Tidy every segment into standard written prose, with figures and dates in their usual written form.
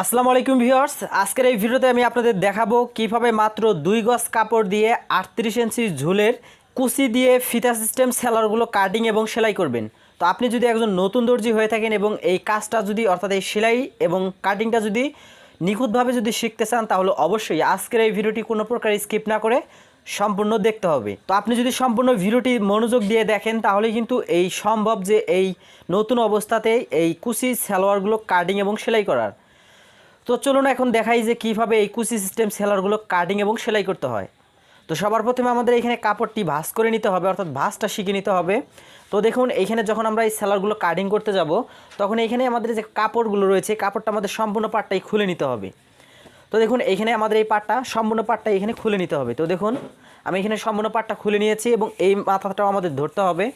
আসসালামু আলাইকুম ভিউয়ার্স, আজকের এই ভিডিওতে আমি আপনাদের দেখাবো কিভাবে মাত্র 2 গজ কাপড় দিয়ে 38 ইঞ্চি ঝুলের কুচি দিয়ে ফিতা সিস্টেম সেলারগুলো কাটিং এবং সেলাই করবেন। তো আপনি যদি একজন নতুন দর্জি হয়ে থাকেন এবং এই কাজটা যদি অর্থাৎ এই সেলাই এবং কাটিংটা যদি নিখুঁতভাবে যদি শিখতে চান, তাহলে অবশ্যই আজকের এই ভিডিওটি কোনো প্রকার স্কিপ না করে সম্পূর্ণ দেখতে হবে। তো আপনি যদি সম্পূর্ণ ভিডিওটি মনোযোগ দিয়ে দেখেন, তাহলে কিন্তু এই সম্ভব যে এই নতুন অবস্থাতে এই কুচি সালোয়ারগুলো কাটিং এবং সেলাই করার। তো চলুন এখন দেখাই যে কীভাবে এই কুচি সিস্টেম সেলারগুলো কাটিং এবং সেলাই করতে হয়। তো সবার প্রথমে আমাদের এখানে কাপড়টি ভাঁজ করে নিতে হবে, অর্থাৎ ভাঁজটা শিখে নিতে হবে। তো দেখুন এইখানে যখন আমরা এই সেলারগুলো কাটিং করতে যাব, তখন এইখানে আমাদের যে কাপড়গুলো রয়েছে, কাপড়টা আমাদের সম্পূর্ণ পাটটাই খুলে নিতে হবে। তো দেখুন এইখানে আমাদের এই পাটটা সম্পূর্ণ পাটটা এখানে খুলে নিতে হবে। তো দেখুন আমি এখানে সম্পূর্ণ পাটটা খুলে নিয়েছি এবং এই মাথাটাও আমাদের ধরতে হবে।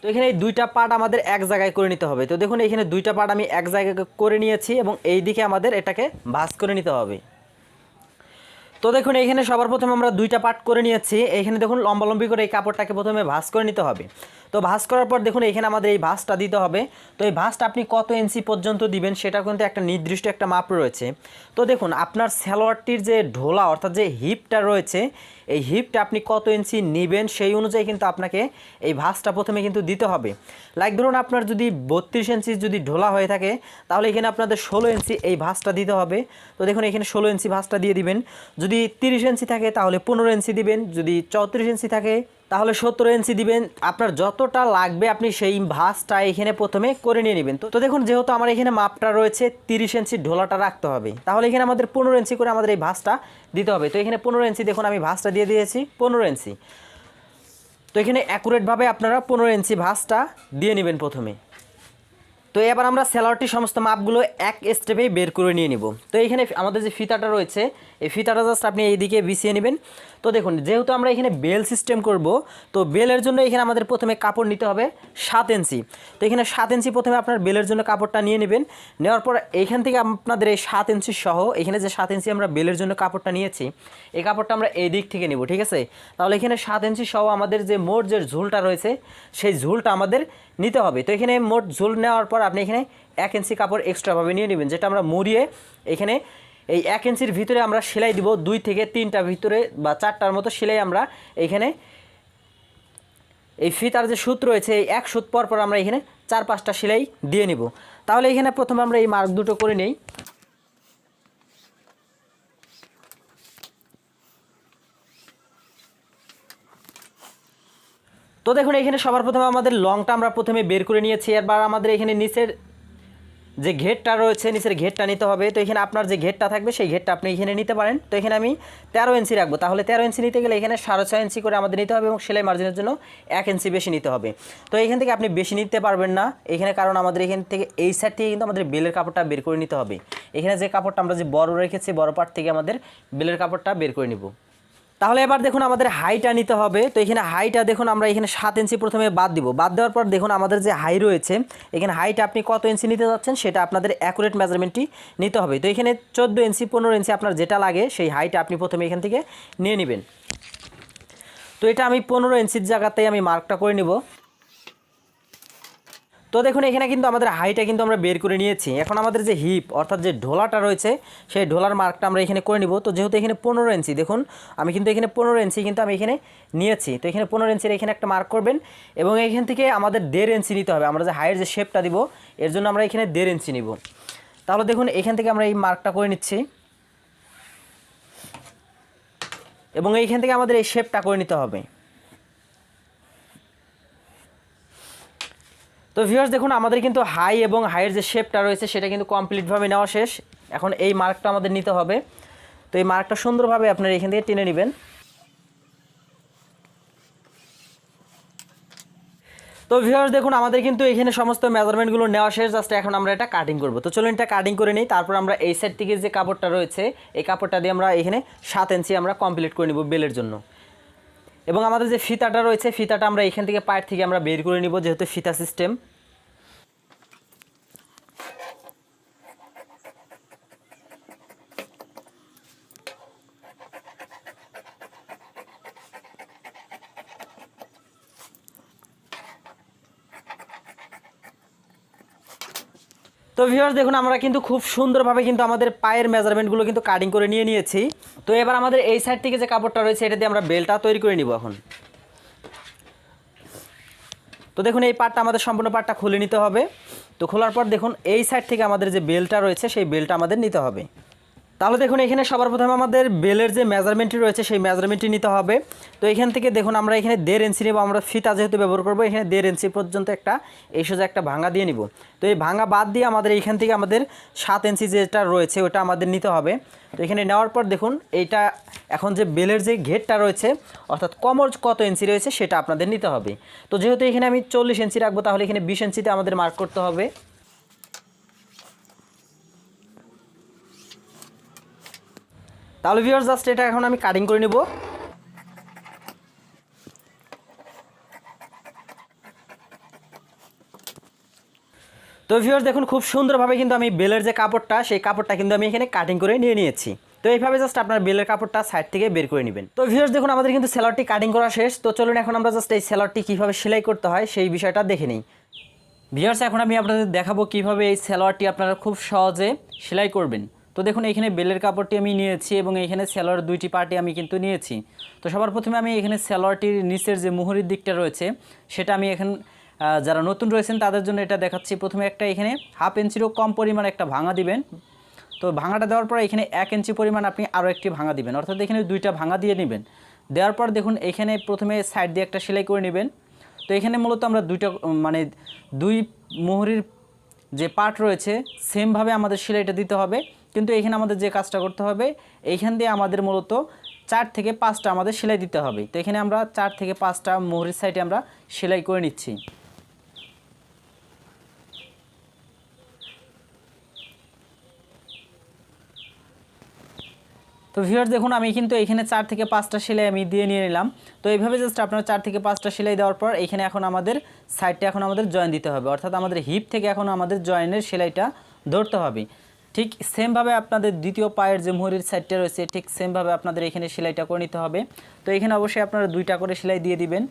তো এখানে এই দুইটা পার্ট আমাদের এক জায়গায় করে নিতে হবে। তো দেখুন এখানে দুইটা পার্ট আমি এক জায়গায় করে নিয়েছি এবং এই দিকে আমাদের এটাকে ভাঁজ করে নিতে হবে। তো দেখুন এইখানে সবার প্রথমে আমরা দুইটা পার্ট করে নিয়েছি। এইখানে দেখুন লম্বালম্বি করে এই কাপড়টাকে প্রথমে ভাঁজ করে নিতে হবে। তো ভাঁজ করার পর দেখুন এখানে আমাদের এই ভাঁজটা দিতে হবে। তো এই ভাঁজটা আপনি কত ইঞ্চি পর্যন্ত দিবেন সেটা কিন্তু একটা নির্দিষ্ট একটা মাপ রয়েছে। তো দেখুন আপনার সালোয়ারটির যে ঢোলা অর্থাৎ যে হিপটা রয়েছে, এই হিপটা আপনি কত ইঞ্চি নেবেন সেই অনুযায়ী কিন্তু আপনাকে এই ভাঁজটা প্রথমে কিন্তু দিতে হবে। লাইক ধরুন আপনার যদি 32 ইঞ্চি যদি ঢোলা হয়ে থাকে, তাহলে এখানে আপনাদের 16 ইঞ্চি এই ভাঁজটা দিতে হবে। তো দেখুন এখানে 16 ইঞ্চি ভাঁজটা দিয়ে দিবেন। যদি 30 ইঞ্চি থাকে তাহলে 15 ইঞ্চি দিবেন, যদি 34 ইঞ্চি থাকে তাহলে 17 ইঞ্চি দিবেন। আপনার যতটা লাগবে আপনি সেই ভাঁজটা এখানে প্রথমে করে নিয়ে নেবেন। তো দেখুন যেহেতু আমার এখানে মাপটা রয়েছে 30 ইঞ্চি ঢোলাটা রাখতে হবে, তাহলে এখানে আমাদের 15 ইঞ্চি করে আমাদের এই ভাঁজটা দিতে হবে। তো এখানে 15 ইঞ্চি দেখুন আমি ভাঁজটা দিয়ে দিয়েছি 15 ইঞ্চি। তো এখানে অ্যাকুরেটভাবে আপনারা 15 ইঞ্চি ভাঁজটা দিয়ে নেবেন প্রথমে। তো এবার আমরা সেলারটির সমস্ত মাপগুলো এক স্টেপেই বের করে নিয়ে নিব। তো এইখানে আমাদের যে ফিতাটা রয়েছে, এই ফিতাটা জাস্ট আপনি এইদিকে বিছিয়ে নেবেন। তো দেখুন যেহেতু আমরা এখানে বেল সিস্টেম করব, তো বেলের জন্য এখানে আমাদের প্রথমে কাপড় নিতে হবে 7 ইঞ্চি। তো এখানে 7 ইঞ্চি প্রথমে আপনার বেলের জন্য কাপড়টা নিয়ে নেবেন। নেওয়ার পর এইখান থেকে আপনাদের এই 7 ইঞ্চি সহ এখানে যে 7 ইঞ্চি আমরা বেলের জন্য কাপড়টা নিয়েছি, এই কাপড়টা আমরা এই দিক থেকে নেব, ঠিক আছে? তাহলে এখানে 7 ইঞ্চি সহ আমাদের যে মোট যে ঝুলটা রয়েছে, সেই ঝুলটা আমাদের নিতে হবে। তো এখানে মোট ঝুল নেওয়ার পর আপনি এখানে 1 ইঞ্চি কাপড় এক্সট্রাভাবে নিয়ে নেবেন, যেটা আমরা মুড়িয়ে এখানে এই 1 ইঞ্চির ভিতরে আমরা সেলাই দিব 2 থেকে 3টা ভিতরে বা 4টার মতো সেলাই আমরা এখানে এই ফিতার যে সুত রয়েছে এই এক সুত পর পর আমরা এখানে 4-5টা সেলাই দিয়ে নিব। তাহলে এখানে প্রথমে আমরা এই মার্ক দুটো করে নেই। তো দেখুন এখানে সবার প্রথমে আমাদের লংটা আমরা প্রথমে বের করে নিয়েছি। এবার আমাদের এখানে নিচের যে ঘেরটা রয়েছে, নিচের ঘেরটা নিতে হবে। তো এখানে আপনার যে ঘেরটা থাকবে সেই ঘেরটা আপনি এখানে নিতে পারেন। তো এখানে আমি 13 ইঞ্চি রাখবো। তাহলে 13 ইঞ্চি নিতে গেলে এখানে 6.5 ইঞ্চি করে আমাদের নিতে হবে এবং সেলাই মার্জিনের জন্য 1 ইঞ্চি বেশি নিতে হবে। তো এখান থেকে আপনি বেশি নিতে পারবেন না এখানে, কারণ আমাদের এখান থেকে এই সাইড থেকে কিন্তু আমাদের বেলের কাপড়টা বের করে নিতে হবে। এখানে যে কাপড়টা আমরা যে বড় রেখেছি, বড় পার্ট থেকে আমাদের বেলের কাপড়টা বের করে নিব। তাহলে এবার দেখুন আমাদের হাইটা নিতে হবে। তো এখানে হাইটা দেখুন আমরা এখানে 7 ইঞ্চি প্রথমে বাদ দিব। বাদ দেওয়ার পর দেখুন আমাদের যে হাই রয়েছে, এখানে হাইটা আপনি কত ইঞ্চি নিতে যাচ্ছেন সেটা আপনাদের অ্যাকুরেট মেজারমেন্টটি নিতে হবে। তো এখানে 14 ইঞ্চি 15 ইঞ্চি আপনার যেটা লাগে সেই হাইটা আপনি প্রথমে এখান থেকে নিয়ে নেবেন। তো এটা আমি 15 ইঞ্চির জায়গাতেই আমি মার্কটা করে নিব। তো দেখুন এখানে কিন্তু আমাদের হাইটা কিন্তু আমরা বের করে নিয়েছি। এখন আমাদের যে হিপ অর্থাৎ যে ঢোলাটা রয়েছে, সেই ঢোলার মার্কটা আমরা এখানে করে নিব। তো যেহেতু এখানে 15 ইঞ্চি, দেখুন আমি কিন্তু এখানে 15 ইঞ্চি কিন্তু আমি এখানে নিয়েছি। তো এখানে 15 ইঞ্চির এখানে একটা মার্ক করবেন এবং এখান থেকে আমাদের 1.5 ইঞ্চি নিতে হবে। আমরা যে হাইয়ের যে শেপটা দিব এর জন্য আমরা এখানে 1.5 ইঞ্চি নিব। তাহলে দেখুন এখান থেকে আমরা এই মার্কটা করে নিচ্ছি এবং এইখান থেকে আমাদের এই শেপটা করে নিতে হবে। তো ভিউয়ার্স দেখুন আমাদের কিন্তু হাই এবং হাইয়ের যে শেপটা রয়েছে সেটা কিন্তু কমপ্লিটভাবে নেওয়া শেষ। এখন এই মার্কটা আমাদের নিতে হবে। তো এই মার্কটা সুন্দরভাবে আপনারা এখান থেকে টেনে নেবেন। তো ভিউয়ার্স দেখুন আমাদের কিন্তু এখানে সমস্ত মেজারমেন্টগুলো নেওয়া শেষ। জাস্ট এখন আমরা এটা কাটিং করব। তো চলুন এটা কাটিং করে নিই। তারপর আমরা এই সাইড থেকে যে কাপড়টা রয়েছে এই কাপড়টা দিয়ে আমরা এখানে 7 ইঞ্চি আমরা কমপ্লিট করে নিব বেলের জন্য। এবং আমাদের যে ফিতাটা রয়েছে ফিতাটা আমরা এখান থেকে পায়ের থেকে আমরা বের করে নিব, যেহেতু ফিতা সিস্টেম। তো ভিউয়ার্স দেখুন আমরা কিন্তু খুব সুন্দরভাবে কিন্তু আমাদের পায়ের মেজারমেন্টগুলো কিন্তু কাটিং করে নিয়েছি। তো এবার আমাদের এই সাইড থেকে যে কাপড়টা রয়েছে এটা দিয়ে আমরা বেল্টটা তৈরি করে নিব এখন। তো দেখুন এই পার্টটা আমাদের সম্পূর্ণ পার্টটা খুলে নিতে হবে। তো খোলার পর দেখুন এই সাইড থেকে আমাদের যে বেলটা রয়েছে সেই বেলটা আমাদের নিতে হবে। তাহলে দেখুন এখানে সবার প্রথমে আমাদের বেলের যে মেজারমেন্টটি রয়েছে সেই মেজারমেন্টটি নিতে হবে। তো এখান থেকে দেখুন আমরা এখানে 1.5 ইঞ্চি নেব, আমরা ফিতা যেহেতু ব্যবহার করবো এখানে 1.5 ইঞ্চি পর্যন্ত একটা এই সোজা একটা ভাঙা দিয়ে নিব। তো এই ভাঙা বাদ দিয়ে আমাদের এইখান থেকে আমাদের 7 ইঞ্চি যেটা রয়েছে ওটা আমাদের নিতে হবে। তো এখানে নেওয়ার পর দেখুন এইটা এখন যে বেলের যে ঘেরটা রয়েছে অর্থাৎ কমর কত ইঞ্চি রয়েছে সেটা আপনাদের নিতে হবে। তো যেহেতু এখানে আমি 40 ইঞ্চি রাখবো তাহলে এখানে 20 ইঞ্চিতে আমাদের মার্ক করতে হবে। তাহলে ভিউয়ার্স জাস্ট এটা এখন আমি কাটিং করে নেব। তো ভিউয়ার্স দেখুন খুব সুন্দরভাবে কিন্তু আমি বেলের যে কাপড়টা সেই কাপড়টা কিন্তু আমি এখানে কাটিং করে নিয়েছি। তো এইভাবে জাস্ট আপনার বেলের কাপড়টা সাইড থেকে বের করে নেবেন। তো ভিউয়ার্স দেখুন আমাদের কিন্তু সেলারটি কাটিং করা শেষ। তো চলুন এখন আমরা জাস্ট এই সেলারটি কীভাবে সেলাই করতে হয় সেই বিষয়টা দেখে নিই। ভিউয়ার্স এখন আমি আপনাদের দেখাবো কিভাবে এই সেলোয়ারটি আপনারা খুব সহজে সেলাই করবেন। তো দেখুন এখানে বেলের কাপড়টি আমি নিয়েছি এবং এখানে সেলোয়ার দুইটি পার্টি আমি কিন্তু নিয়েছি। তো সবার প্রথমে আমি এখানে সেলোয়ারটির নিচের যে মুহুরির দিকটা রয়েছে সেটা আমি এখন যারা নতুন রয়েছেন তাদের জন্য এটা দেখাচ্ছি। প্রথমে একটা এখানে 1/2 ইঞ্চিরও কম পরিমাণ একটা ভাঙা দিবেন। তো ভাঙাটা দেওয়ার পর এখানে 1 ইঞ্চি পরিমাণ আপনি আরও একটি ভাঙা দিবেন, অর্থাৎ এখানে দুইটা ভাঙা দিয়ে নেবেন। দেওয়ার পর দেখুন এখানে প্রথমে সাইড দিয়ে একটা সেলাই করে নেবেন। তো এখানে মূলত আমরা দুই মুহুরির যে পার্ট রয়েছে সেমভাবে আমাদের সেলাইটা দিতে হবে, কিন্তু এখানে আমাদের যে কাজটা করতে হবে এইখান দিয়ে আমাদের মূলত 4 থেকে 5টা আমাদের সেলাই দিতে হবে। তো এখানে আমরা 4 থেকে 5টা মুহুরির সাইডে আমরা সেলাই করে নিচ্ছি। তো ভিউয়ার্স দেখুন আমি কিন্তু এখানে 4 থেকে 5টা সেলাই আমি দিয়ে নিয়ে নিলাম। তো এইভাবে জাস্ট আপনারা 4 থেকে 5টা সেলাই দেওয়ার পর এখানে এখন আমাদের সাইডটা এখন আমাদের জয়েন দিতে হবে, অর্থাৎ আমাদের হিপ থেকে এখন আমাদের জয়েনের সেলাইটা ধরতে হবে। ঠিক সেমভাবে আপনাদের দ্বিতীয় পায়ের যে মুহুরির সাইডটা রয়েছে ঠিক সেমভাবে আপনাদের এখানে সেলাইটা করে নিতে হবে। তো এখানে অবশ্যই আপনারা 2টা করে সেলাই দিয়ে দিবেন,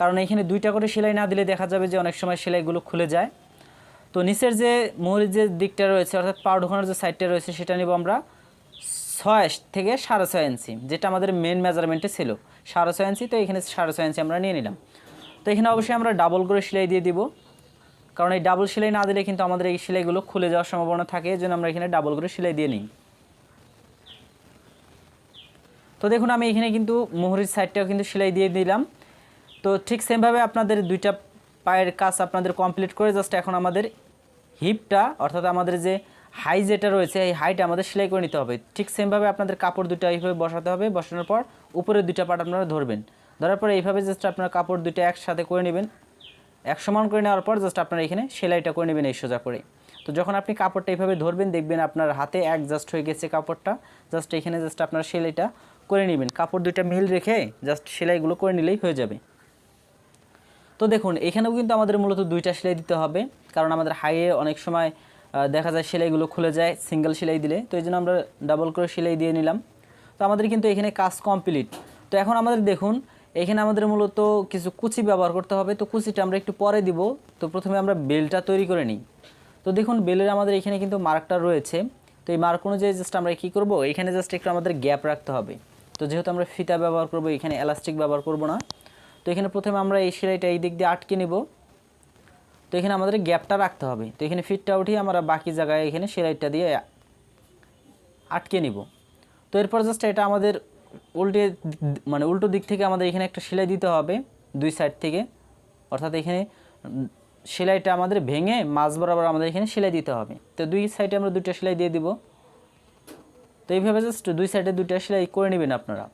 কারণ এখানে 2টা করে সেলাই না দিলে দেখা যাবে যে অনেক সময় সেলাইগুলো খুলে যায়। তো নিচের যে মুহুরির যে দিকটা রয়েছে অর্থাৎ পা ঢোকানোর যে সাইডটা রয়েছে সেটা নেব আমরা 6 থেকে 6.5 ইঞ্চি, যেটা আমাদের মেন মেজারমেন্টে ছিল 6.5 ইঞ্চি। তো এখানে 6.5 ইঞ্চি আমরা নিয়ে নিলাম। তো এখানে অবশ্যই আমরা ডাবল করে সেলাই দিয়ে দিব, কারণ এই ডাবল সেলাই না দিলে কিন্তু আমাদের এই সেলাইগুলো খুলে যাওয়ার সম্ভাবনা থাকে, এই জন্য আমরা এখানে ডাবল করে সেলাই দিয়ে নিই। তো দেখুন আমি এখানে কিন্তু মুহুরির সাইডটাও কিন্তু সেলাই দিয়ে দিলাম। তো ঠিক সেমভাবে আপনাদের 2টা পায়ের কাজ আপনাদের কমপ্লিট করে জাস্ট এখন আমাদের হিপটা অর্থাৎ আমাদের যে হাই যেটা রয়েছে এই হাইটা আমাদের সেলাই করে নিতে হবে। ঠিক সেমভাবে আপনাদের কাপড় দুটো এইভাবে বসাতে হবে, বসানোর পর উপরের 2টা পার্ট আপনারা ধরবেন, ধরার পরে এইভাবে জাস্ট আপনারা কাপড় 2টা একসাথে করে নেবেন। এক সমান করে নেওয়ার পর জাস্ট আপনারা এখানে সেলাইটা করে নেবেন এই সোজা করে। তো যখন আপনি কাপড়টা এইভাবে ধরবেন দেখবেন আপনার হাতে অ্যাডজাস্ট হয়ে গেছে কাপড়টা, জাস্ট এখানে জাস্ট আপনারা সেলাইটা করে নেবেন। কাপড় 2টা মিল রেখে জাস্ট সেলাইগুলো করে নিলেই হয়ে যাবে। তো দেখুন এখানেও কিন্তু আমাদের মূলত 2টা সেলাই দিতে হবে, কারণ আমাদের হাইয়ে অনেক সময় দেখা যায় সেলাইগুলো খুলে যায় সিঙ্গেল সেলাই দিলে। তো এই জন্য আমরা ডাবল করে সেলাই দিয়ে নিলাম। তো আমাদের কিন্তু এখানে কাজ কমপ্লিট। তো এখন আমাদের দেখুন এখানে আমাদের মূলত কিছু কুচি ব্যবহার করতে হবে। তো কুচিটা আমরা একটু পরে দিব। তো প্রথমে আমরা বেলটা তৈরি করে নিই। তো দেখুন বেলের আমাদের এখানে কিন্তু মার্কটা রয়েছে। তো এই মার্ক অনুযায়ী জাস্ট আমরা কী করব, এখানে জাস্ট একটু আমাদের গ্যাপ রাখতে হবে। তো যেহেতু আমরা ফিতা ব্যবহার করব এখানে এলাস্টিক ব্যবহার করব না। তো এখানে প্রথমে আমরা এই সেলাইটা এই দিক দিয়ে আটকে নেব। তো এখানে আমাদের গ্যাপটা রাখতে হবে। তো এখানে ফিটটা উঠিয়ে আমরা বাকি জায়গায় এখানে সেলাইটা দিয়ে আটকে নিব। তো এরপর জাস্ট এটা আমাদের উল্টো দিক থেকে আমাদের এখানে একটা সেলাই দিতে হবে 2 সাইড থেকে, অর্থাৎ এখানে সেলাইটা আমাদের ভেঙে মাঝ বরাবর আমাদের এখানে সেলাই দিতে হবে। তো 2 সাইডে আমরা 2টা সেলাই দিয়ে দিব। তো এইভাবে জাস্ট 2 সাইডে 2টা সেলাই করে নেবেন আপনারা।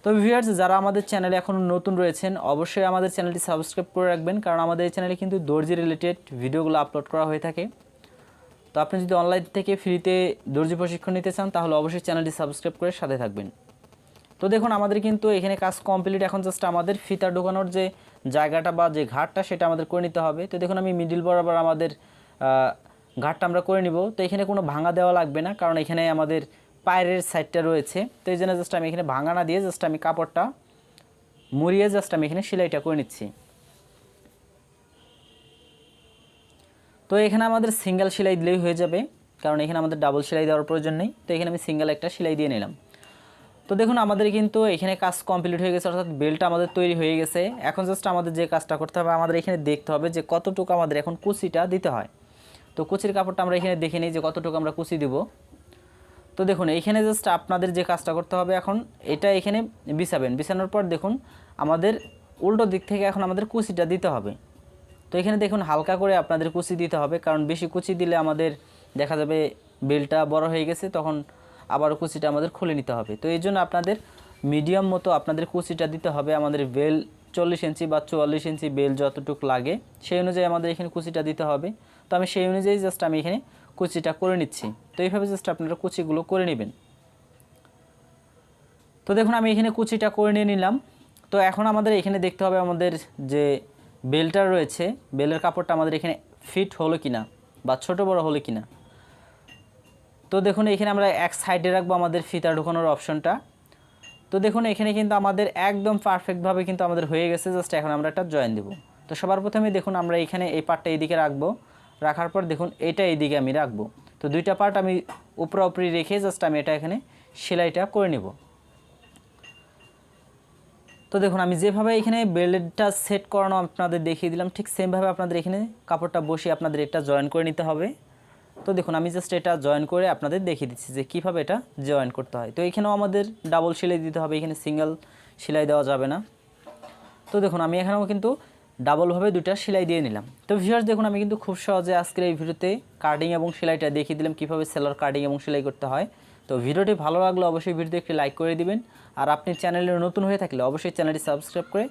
তো ভিউয়ার্স যারা আমাদের চ্যানেলে এখনও নতুন রয়েছেন অবশ্যই আমাদের চ্যানেলটি সাবস্ক্রাইব করে রাখবেন, কারণ আমাদের এই চ্যানেলে কিন্তু দর্জি রিলেটেড ভিডিওগুলো আপলোড করা হয়ে থাকে। তো আপনি যদি অনলাইন থেকে ফ্রিতে দর্জি প্রশিক্ষণ নিতে চান তাহলে অবশ্যই চ্যানেলটি সাবস্ক্রাইব করে সাথে থাকবেন। তো দেখুন আমাদের কিন্তু এখানে কাজ কমপ্লিট। এখন জাস্ট আমাদের ফিতা ঢোকানোর যে জায়গাটা বা যে ঘাটটা সেটা আমাদের করে নিতে হবে। তো দেখুন আমি মিডিল বরাবর আমাদের ঘাটটা আমরা করে নিব। তো এখানে কোনো ভাঙা দেওয়া লাগবে না, কারণ এখানে আমাদের পায়ের সাইডটা রয়েছে। তো এই জন্য জাস্ট আমি এখানে ভাঙা না দিয়ে জাস্ট আমি কাপড়টা মুড়িয়ে জাস্ট আমি এখানে সেলাইটা করে নিচ্ছি। তো তো এখানে আমাদের সিঙ্গেল সেলাই দিলেই হয়ে যাবে, কারণ এখানে আমাদের ডাবল সেলাই দেওয়ার প্রয়োজন নেই। তো এখানে আমি সিঙ্গেল একটা সেলাই দিয়ে নিলাম। তো দেখুন আমাদের কিন্তু এখানে কাজ কমপ্লিট হয়ে গেছে, অর্থাৎ বেল্টটা আমাদের তৈরি হয়ে গেছে। এখন জাস্ট আমাদের যে কাজটা করতে হবে, আমাদের এখানে দেখতে হবে যে কতটুকু আমাদের এখন কুচিটা দিতে হয়। তো কুচির কাপড়টা আমরা এখানে দেখে নিই যে কতটুকু আমরা কুচি দিব। তো দেখুন এইখানে জাস্ট আপনাদের যে কাজটা করতে হবে, এখন এটা এখানে বিছাবেন। বিছানোর পর দেখুন আমাদের উল্টো দিক থেকে এখন আমাদের কুচিটা দিতে হবে। তো এখানে দেখুন হালকা করে আপনাদের কুচি দিতে হবে, কারণ বেশি কুচি দিলে আমাদের দেখা যাবে বেলটা বড় হয়ে গেছে, তখন আবারও কুচিটা আমাদের খুলে নিতে হবে। তো এই জন্য আপনাদের মিডিয়াম মতো আপনাদের কুচিটা দিতে হবে। আমাদের বেল 40 ইঞ্চি বা 44 ইঞ্চি বেল যতটুকু লাগে সেই অনুযায়ী আমাদের এখানে কুচিটা দিতে হবে। তো আমি সেই অনুযায়ী জাস্ট আমি এখানে কুচিটা করে নিচ্ছি। তো এইভাবে জাস্ট আপনারা কুচিগুলো করে নেবেন। তো দেখুন আমি এখানে কুচিটা করে নিয়ে নিলাম। তো এখন আমাদের এখানে দেখতে হবে আমাদের যে বেলটা রয়েছে, বেলের কাপড়টা আমাদের এখানে ফিট হলো কিনা বা ছোট বড় হলো কিনা। তো দেখুন এখানে আমরা এক সাইডে রাখবো আমাদের ফিতা ঢোকানোর অপশনটা। তো দেখুন এখানে কিন্তু আমাদের একদম পারফেক্টভাবে কিন্তু আমাদের হয়ে গেছে। জাস্ট এখন আমরা একটা জয়েন দেব। তো সবার প্রথমে দেখুন আমরা এখানে এই পার্টটা এইদিকে রাখবো, রাখার পর দেখুন এটা এইদিকে আমি রাখবো। তো দুইটা পার্ট আমি উপরি রেখে জাস্ট আমি এটা এখানে সেলাইটা করে নেব। তো দেখুন আমি যেভাবে এখানে বেল্টটা সেট করানো আপনাদের দেখিয়ে দিলাম, ঠিক সেমভাবে আপনাদের এখানে কাপড়টা বসিয়ে আপনাদের এটা জয়েন করে নিতে হবে। তো দেখুন আমি জাস্ট এটা জয়েন করে আপনাদের দেখিয়ে দিচ্ছি যে কীভাবে এটা জয়েন করতে হয়। তো এখানেও আমাদের ডাবল সেলাই দিতে হবে, এখানে সিঙ্গেল সেলাই দেওয়া যাবে না। তো দেখুন আমি এখানেও কিন্তু ডাবলভাবে দুইটা সেলাই দিয়ে নিলাম। তো ভিউয়ার্স দেখুন আমি কিন্তু খুব সহজে আজকের এই ভিডিওতে কাটিং এবং সেলাইটা দেখিয়ে দিলাম কীভাবে সেলার কাটিং এবং সেলাই করতে হয়। তো ভিডিওটি ভালো লাগলে অবশ্যই ভিডিওতে একটি লাইক করে দিবেন, আর আপনি চ্যানেলে নতুন হয়ে থাকলে অবশ্যই চ্যানেলটি সাবস্ক্রাইব করে